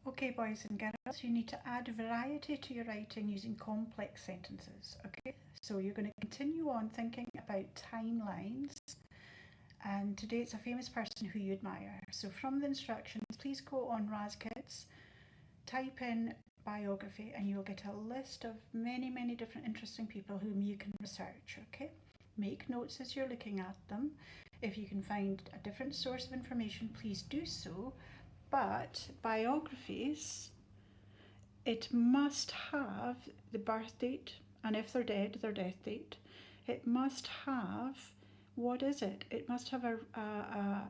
Okay, boys and girls, you need to add variety to your writing using complex sentences. Okay, so you're going to continue on thinking about timelines, and today it's a famous person who you admire. So, from the instructions, please go on Razkids, type in biography, and you'll get a list of many, many different interesting people whom you can research. Okay, make notes as you're looking at them. If you can find a different source of information, please do so. But biographies, it must have the birth date, and if they're dead, their death date. It must have, what is it? It must have a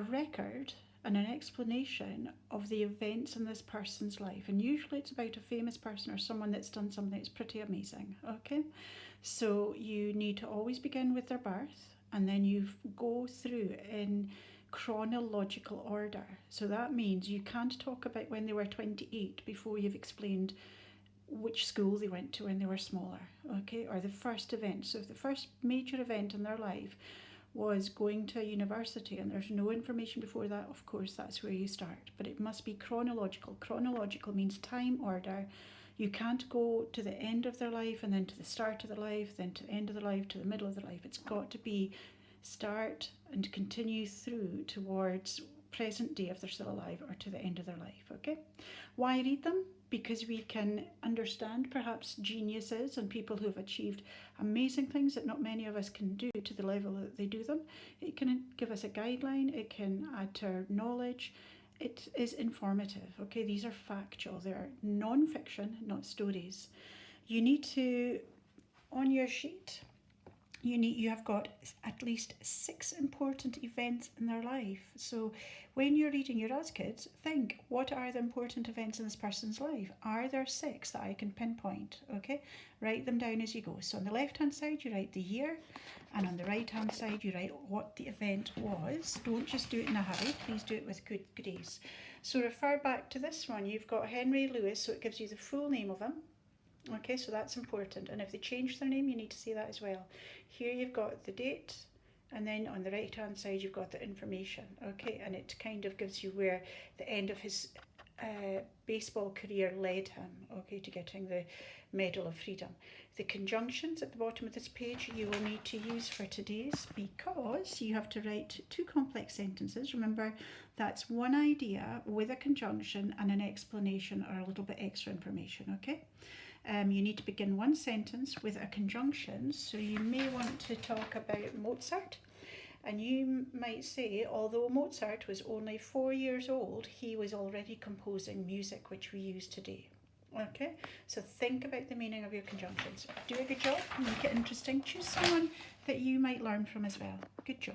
record and an explanation of the events in this person's life. And usually it's about a famous person or someone that's done something that's pretty amazing. Okay, so you need to always begin with their birth, and then you go through in chronological order. So that means you can't talk about when they were 28 before you've explained which school they went to when they were smaller, okay, or the first event. So if the first major event in their life was going to a university and there's no information before that, of course that's where you start, but it must be chronological. Chronological means time order. You can't go to the end of their life and then to the start of their life, then to the end of their life, to the middle of their life. It's got to be start and continue through towards present day if they're still alive, or to the end of their life. Okay, why read them? Because we can understand perhaps geniuses and people who have achieved amazing things that not many of us can do to the level that they do them. It can give us a guideline, it can add to our knowledge. It is informative. Okay, these are factual, they are non-fiction, not stories. You need to, on your sheet, you have got at least 6 important events in their life. So when you're reading your Kids, think, what are the important events in this person's life? Are there 6 that I can pinpoint? Okay, write them down as you go. So on the left hand side you write the year, and on the right hand side you write what the event was. Don't just do it in a hurry, please do it with good grace. So refer back to this one. You've got Henry Lewis, so it gives you the full name of him. Okay, so that's important, and if they change their name you need to say that as well. Here you've got the date, and then on the right hand side you've got the information. Okay, and it kind of gives you where the end of his baseball career led him, okay, to getting the Medal of Freedom. The conjunctions at the bottom of this page you will need to use for today's, because you have to write 2 complex sentences. Remember, that's one idea with a conjunction and an explanation or a little bit extra information. Okay, you need to begin one sentence with a conjunction. So you may want to talk about Mozart, and you might say, although Mozart was only 4 years old, he was already composing music which we use today. Okay, so think about the meaning of your conjunctions. Do a good job, make it interesting. Choose someone that you might learn from as well. Good job.